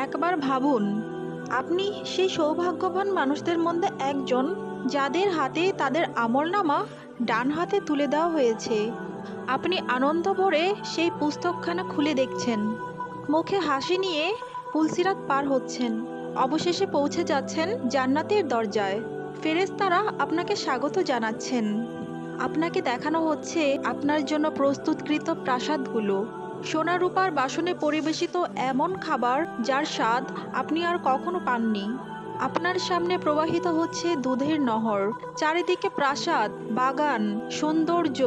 একবার ভাবুন, আপনি সেই সৌভাগ্যবান মানুষদের মধ্যে একজন যাদের হাতে তাদের আমলনামা ডান হাতে তুলে দেওয়া হয়েছে। আপনি আনন্দ ভরে সেই পুস্তকখানা খুলে দেখছেন, মুখে হাসি নিয়ে পুলসিরাত পার হচ্ছেন, অবশেষে পৌঁছে যাচ্ছেন জান্নাতের দরজায়। ফেরেশতারা আপনাকে স্বাগত জানাচ্ছেন। আপনাকে দেখানো হচ্ছে আপনার জন্য প্রস্তুতকৃত প্রাসাদগুলো, সোনা রূপার বাসনে পরিবেশিত এমন খাবার যার স্বাদ আপনি আর কখনো পাননি। আপনার সামনে প্রবাহিত হচ্ছে দুধের নহর, চারিদিকে প্রাসাদ, বাগান, সৌন্দর্য।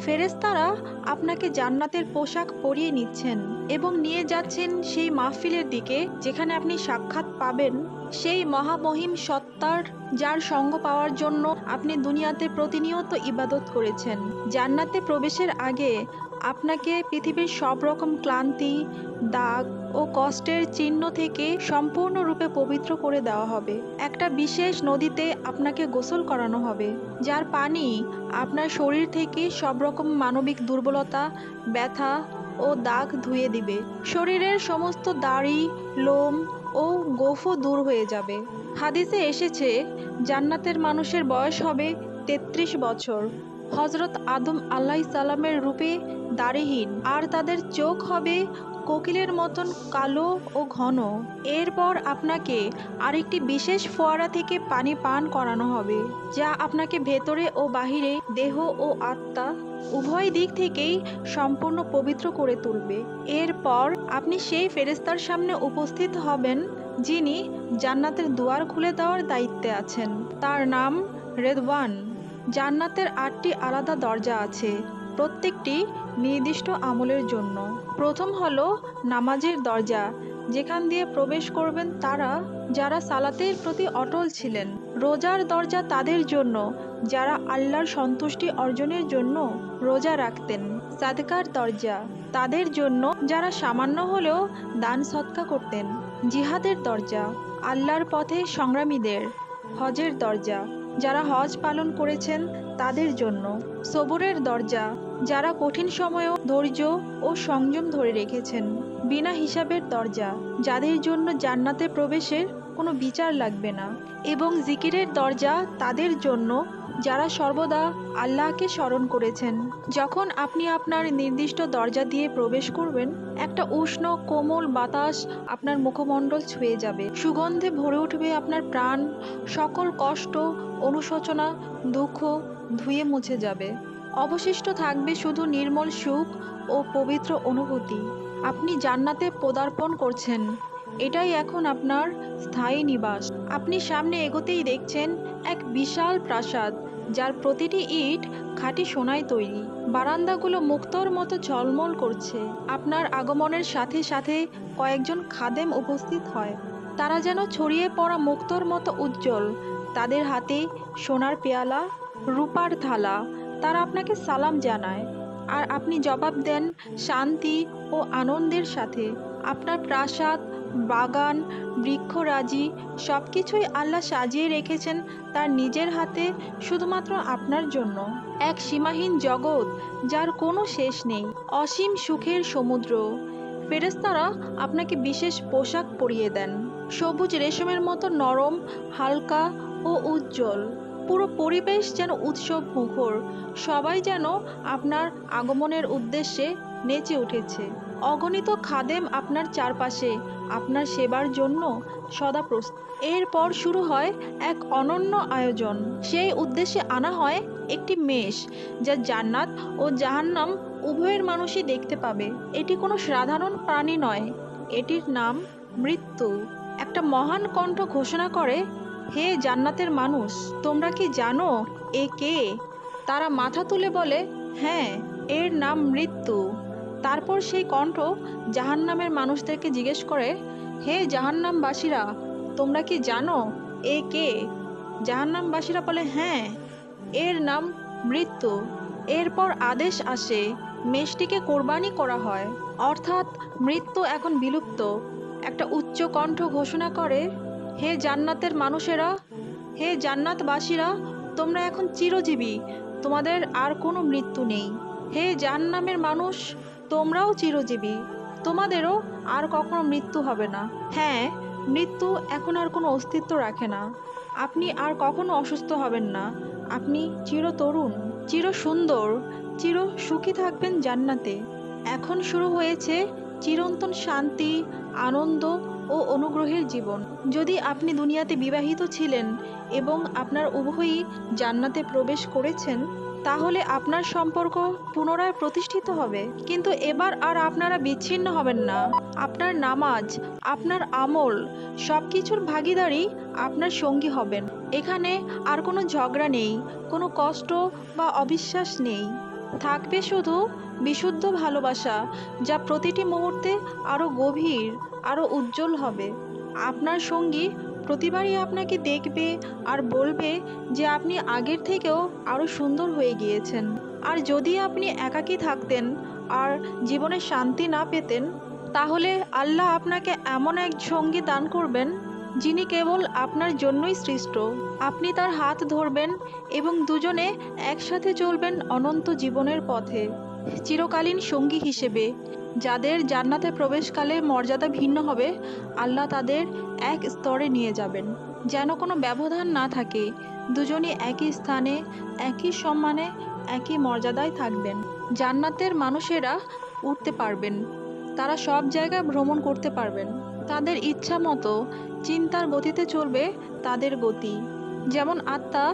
ফেরেশতারা আপনাকে জান্নাতের পোশাক পরিয়ে নিচ্ছেন এবং নিয়ে যাচ্ছেন সেই মাহফিলের দিকে যেখানে আপনি সাক্ষাৎ পাবেন সেই মহামহিম সত্তার, যার সঙ্গ পাওয়ার জন্য আপনি দুনিয়াতে প্রতিনিয়ত ইবাদত করেছেন। জান্নাতে প্রবেশের আগে আপনাকে পৃথিবীর সব রকম ক্লান্তি, দাগ ও কষ্টের চিহ্ন থেকে সম্পূর্ণরূপে পবিত্র করে দেওয়া হবে। একটা বিশেষ নদীতে আপনাকে গোসল করানো হবে, যার পানি আপনার শরীর থেকে সব রকম মানবিক দুর্বলতা, ব্যথা ও দাগ ধুয়ে দিবে। শরীরের সমস্ত দাড়ি, লোম ও গোফও দূর হয়ে যাবে। হাদিসে এসেছে, জান্নাতের মানুষের বয়স হবে 33 বছর। হজরত আদম আলাইহিসসালামের রূপে দাড়িহীন, আর তাদের চোখ হবে কোকিলের মতন কালো ও ঘন। এরপর আপনাকে আরেকটি বিশেষ ফোয়ারা থেকে পানি পান করানো হবে, যা আপনাকে ভেতরে ও বাহিরে, দেহ ও আত্মা উভয় দিক থেকেই সম্পূর্ণ পবিত্র করে তুলবে। এরপর আপনি সেই ফেরেশতার সামনে উপস্থিত হবেন যিনি জান্নাতের দুয়ার খুলে দেওয়ার দায়িত্বে আছেন। তার নাম রেদওয়ান। জান্নাতের 8টি আলাদা দরজা আছে, প্রত্যেকটি নির্দিষ্ট আমলের জন্য। প্রথম হলো নামাজের দরজা, যেখান দিয়ে প্রবেশ করবেন তারা যারা সালাতের প্রতি অটল ছিলেন। রোজার দরজা তাদের জন্য যারা আল্লাহর সন্তুষ্টি অর্জনের জন্য রোজা রাখতেন। সাদকার দরজা তাদের জন্য যারা সামান্য হলেও দান সৎকা করতেন। জিহাদের দরজা আল্লাহর পথে সংগ্রামীদের। হজের দরজা যারা হজ পালন করেছেন তাদের জন্য। সবুরের দরজা যারা কঠিন সময়েও ধৈর্য ও সংযম ধরে রেখেছেন। বিনা হিসাবের দরজা যাদের জন্য জান্নাতে প্রবেশের কোনো বিচার লাগবে না। এবং জিকিরের দরজা তাদের জন্য যারা সর্বদা আল্লাহকে স্মরণ করেছেন। যখন আপনি আপনার নির্দিষ্ট দরজা দিয়ে প্রবেশ করবেন, একটা উষ্ণ কোমল বাতাস আপনার মুখমণ্ডল ছুঁয়ে যাবে, সুগন্ধে ভরে উঠবে আপনার প্রাণ। সকল কষ্ট, অনুশোচনা, দুঃখ ধুয়ে মুছে যাবে। অবশিষ্ট থাকবে শুধু নির্মল সুখ ও পবিত্র অনুভূতি। আপনি জান্নাতে পদার্পণ করছেন, এটাই এখন আপনার স্থায়ী নিবাস। আপনি সামনে এগোতেই দেখছেন এক বিশাল প্রাসাদ, যার প্রতিটি ইট খাঁটি সোনায় তৈরি। বারান্দাগুলো মুক্তোর মতো ঝলমল করছে। আপনার আগমনের সাথে সাথে কয়েকজন খাদেম উপস্থিত হয়, তারা যেন ছড়িয়ে পড়া মুক্তোর মতো উজ্জ্বল। তাদের হাতে সোনার পেয়ালা, রূপার থালা। তারা আপনাকে সালাম জানায়, আর আপনি জবাব দেন শান্তি ও আনন্দের সাথে। আপনার প্রাসাদ, বাগান, বৃক্ষরাজি সব কিছুই আল্লাহ সাজিয়ে রেখেছেন তার নিজের হাতে, শুধুমাত্র আপনার জন্য। এক সীমাহীন জগৎ যার কোনো শেষ নেই, অসীম সুখের সমুদ্র। ফেরেশতারা আপনাকে বিশেষ পোশাক পরিয়ে দেন, সবুজ রেশমের মতো নরম, হালকা ও উজ্জ্বল। পুরো পরিবেশ যেন উৎসব মুখর, সবাই যেন আপনার আগমনের উদ্দেশ্যে নেচে উঠেছে। অগণিত খাদেম আপনার চারপাশে আপনার সেবার জন্য সদা প্রস্তুত। এরপর শুরু হয় এক অনন্য আয়োজন। সেই উদ্দেশ্যে আনা হয় একটি মেষ, যা জান্নাত ও জাহান্নাম উভয়ের মানুষই দেখতে পাবে। এটি কোনো সাধারণ প্রাণী নয়, এটির নাম মৃত্যু। একটা মহান কণ্ঠ ঘোষণা করে, হে জান্নাতের মানুষ, তোমরা কি জানো এ কে? তারা মাথা তুলে বলে, হ্যাঁ, এর নাম মৃত্যু। তারপর সেই কণ্ঠ জাহান্নামের মানুষদেরকে জিজ্ঞেস করে, হে জাহান্নামবাসীরা, তোমরা কি জানো এ কে? জাহান্নামবাসীরা বলে, হ্যাঁ, এর নাম মৃত্যু। এরপর আদেশ আসে, মেষটিকে কোরবানি করা হয়, অর্থাৎ মৃত্যু এখন বিলুপ্ত। একটা উচ্চ কণ্ঠ ঘোষণা করে, হে জান্নাতের মানুষেরা, হে জান্নাতবাসীরা, তোমরা এখন চিরজীবী, তোমাদের আর কোনো মৃত্যু নেই। হে জাহান্নামের মানুষ, তোমরাও চিরজীবী, তোমাদেরও আর কখনো মৃত্যু হবে না। হ্যাঁ, মৃত্যু এখন আর কোনো অস্তিত্ব রাখে না। আপনি আর কখনো অসুস্থ হবেন না। আপনি চিরতরুণ, চির সুন্দর, চির সুখী থাকবেন জান্নাতে। এখন শুরু হয়েছে চিরন্তন শান্তি, আনন্দ ও অনুগ্রহের জীবন। যদি আপনি দুনিয়াতে বিবাহিত ছিলেন এবং আপনার উভয়ই জান্নাতে প্রবেশ করেছেন, তাহলে আপনার সম্পর্ক পুনরায় প্রতিষ্ঠিত হবে। কিন্তু এবার আর আপনারা বিচ্ছিন্ন হবেন না। আপনার নামাজ, আপনার আমল, সব কিছুর ভাগীদারি আপনার সঙ্গী হবেন। এখানে আর কোনো ঝগড়া নেই, কোনো কষ্ট বা অবিশ্বাস নেই। থাকবে শুধু বিশুদ্ধ ভালোবাসা, যা প্রতিটি মুহূর্তে আরও গভীর, আরও উজ্জ্বল হবে। আপনার সঙ্গী প্রতিবারই আপনাকে দেখবে আর বলবে যে আপনি আগের থেকেও আরও সুন্দর হয়ে গিয়েছেন। আর যদি আপনি একাকী থাকতেন আর জীবনে শান্তি না পেতেন, তাহলে আল্লাহ আপনাকে এমন এক সঙ্গী দান করবেন যিনি কেবল আপনার জন্যই সৃষ্ট। আপনি তার হাত ধরবেন এবং দুজনে একসাথে চলবেন অনন্ত জীবনের পথে, চিরকালীন সঙ্গী হিসেবে। যাদের জান্নাতে প্রবেশকালে মর্যাদা ভিন্ন হবে, আল্লাহ তাদের এক স্তরে নিয়ে যাবেন, যেন কোনো ব্যবধান না থাকে। দুজনই একই স্থানে, একই সম্মানে, একই মর্যাদায় থাকবেন। জান্নাতের মানুষেরা উঠতে পারবেন, তারা সব জায়গায় ভ্রমণ করতে পারবেন। তাদের ইচ্ছা মতো চিন্তার গতিতে চলবে তাদের গতি। যেমন আত্মা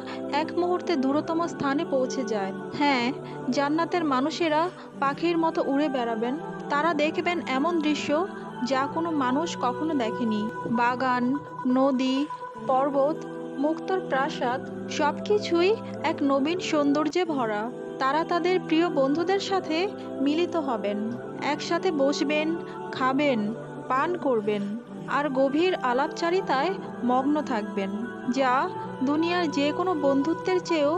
এক মুহূর্তে দূরতম স্থানে পৌঁছে যায়। হ্যাঁ, জান্নাতের মানুষেরা পাখির মতো উড়ে বেড়াবেন। তারা দেখবেন এমন দৃশ্য যা কোনো মানুষ কখনো দেখেনি। বাগান, নদী, পর্বত, মুক্তোর প্রাসাদ, সব কিছুই এক নবীন সৌন্দর্যে ভরা। তারা তাদের প্রিয় বন্ধুদের সাথে মিলিত হবেন, একসাথে বসবেন, খাবেন, পান করবেন আর গভীর আলাপচারিতায় মগ্ন থাকবেন, যা দুনিয়ার যে কোনো বন্ধুত্বের চেয়েও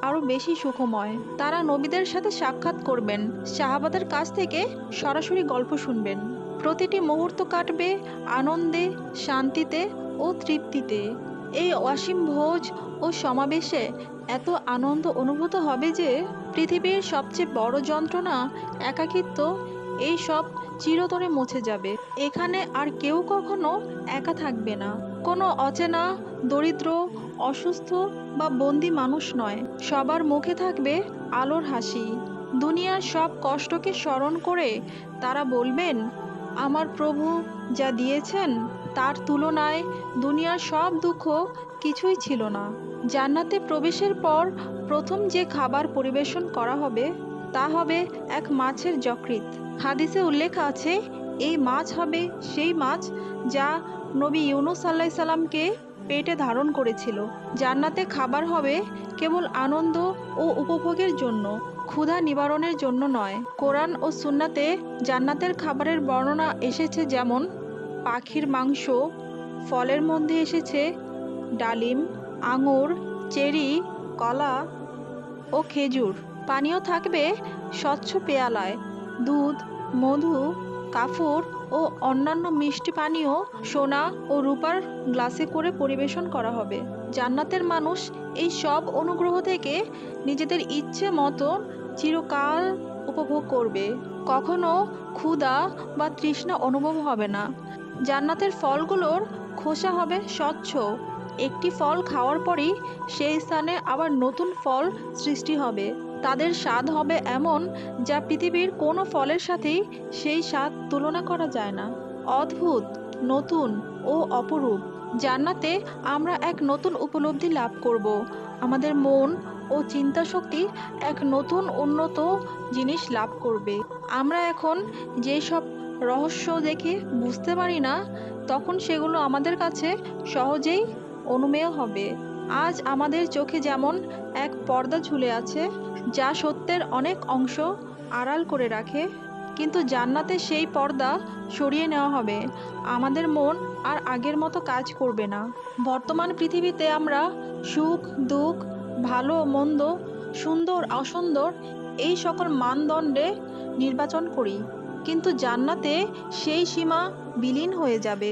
আরও বেশি সুখময়। তারা নবীদের সাথে সাক্ষাৎ করবেন, সাহাবাদের কাছ থেকে সরাসরি গল্প শুনবেন। প্রতিটি মুহূর্ত কাটবে আনন্দে, শান্তিতে ও তৃপ্তিতে। এই অসীম ভোজ ও সমাবেশে এত আনন্দ অনুভূত হবে যে পৃথিবীর সবচেয়ে বড় যন্ত্রণা, একাকিত্ব, এই সব চিরতরে মুছে যাবে। এখানে আর কেউ কখনো একা থাকবে না। কোনো অচেনা, দরিদ্র, অসুস্থ বা বন্দি মানুষ নয়। সবার মুখে থাকবে আলোর হাসি। দুনিয়ার সব কষ্টকে স্মরণ করে তারা বলবেন, আমার প্রভু যা দিয়েছেন তার তুলনায় দুনিয়ার সব দুঃখ কিছুই ছিল না। জান্নাতে প্রবেশের পর প্রথম যে খাবার পরিবেশন করা হবে তা হবে এক মাছের যকৃৎ। হাদিসে উল্লেখ আছে, এই মাছ হবে সেই মাছ যা নবী ইউনুস আলাইহিস সালামকে পেটে ধারণ করেছিল। জান্নাতে খাবার হবে কেবল আনন্দ ও উপভোগের জন্য, ক্ষুধা নিবারণের জন্য নয়। কোরআন ও সুন্নাতে জান্নাতের খাবারের বর্ণনা এসেছে, যেমন পাখির মাংস, ফলের মধ্যে এসেছে ডালিম, আঙুর, চেরি, কলা ও খেজুর। পানীয় থাকবে স্বচ্ছ পেয়ালায়, দুধ, মধু, কাফুর ও অন্যান্য মিষ্টি পানীয় সোনা ও রূপার গ্লাসে করে পরিবেশন করা হবে। জান্নাতের মানুষ এই সব অনুগ্রহ থেকে নিজেদের ইচ্ছে মতো চিরকাল উপভোগ করবে। কখনো ক্ষুধা বা তৃষ্ণা অনুভব হবে না। জান্নাতের ফলগুলোর খোসা হবে স্বচ্ছ। একটি ফল খাওয়ার পরই সেই স্থানে আবার নতুন ফল সৃষ্টি হবে। তাদের স্বাদ হবে এমন যা পৃথিবীর কোনো ফলের সাথেই সেই স্বাদ তুলনা করা যায় না। অদ্ভুত, নতুন ও অপরূপ। জান্নাতে আমরা এক নতুন উপলব্ধি লাভ করব। আমাদের মন ও চিন্তা শক্তি এক নতুন উন্নত জিনিস লাভ করবে। আমরা এখন যেসব রহস্য দেখে বুঝতে পারি না, তখন সেগুলো আমাদের কাছে সহজেই অনুমেয় হবে। আজ আমাদের চোখে যেমন এক পর্দা ঝুলে আছে যা সত্যের অনেক অংশ আড়াল করে রাখে, কিন্তু জান্নাতে সেই পর্দা সরিয়ে নেওয়া হবে। আমাদের মন আর আগের মতো কাজ করবে না। বর্তমান পৃথিবীতে আমরা সুখ, দুঃখ, ভালো মন্দ, সুন্দর অসুন্দর এই সকল মানদণ্ডে নির্বাচন করি, কিন্তু জান্নাতে সেই সীমা বিলীন হয়ে যাবে।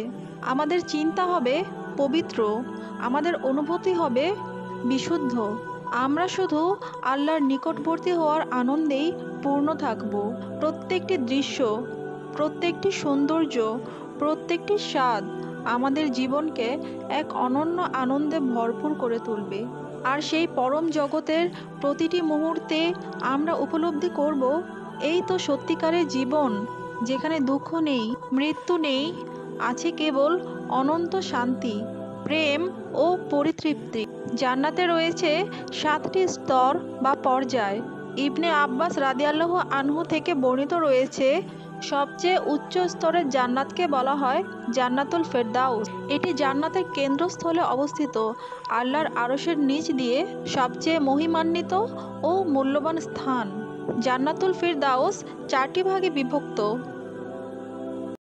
আমাদের চিন্তা হবে পবিত্র, আমাদের অনুভূতি হবে বিশুদ্ধ। আমরা শুধু আল্লাহর নিকটবর্তী হওয়ার আনন্দেই পূর্ণ থাকব। প্রত্যেকটি দৃশ্য, প্রত্যেকটি সৌন্দর্য, প্রত্যেকটি স্বাদ আমাদের জীবনকে এক অনন্য আনন্দে ভরপুর করে তুলবে। আর সেই পরম জগতের প্রতিটি মুহূর্তে আমরা উপলব্ধি করব, এই তো সত্যিকারের জীবন, যেখানে দুঃখ নেই, মৃত্যু নেই, আছে কেবল অনন্ত শান্তি, প্রেম ও পরিতৃপ্তি। জান্নাতে রয়েছে 7টি স্তর বা পর্যায়। ইবনে আব্বাস রাদিয়াল্লাহু আনহু থেকে বর্ণিত রয়েছে, সবচেয়ে উচ্চ স্তরের জান্নাতকে বলা হয় জান্নাতুল ফেরদাউস। এটি জান্নাতের কেন্দ্রস্থলে অবস্থিত, আল্লাহর আরশের নিচ দিয়ে সবচেয়ে মহিমান্বিত ও মূল্যবান স্থান। জান্নাতুল ফিরদাউস 4টি ভাগে বিভক্ত।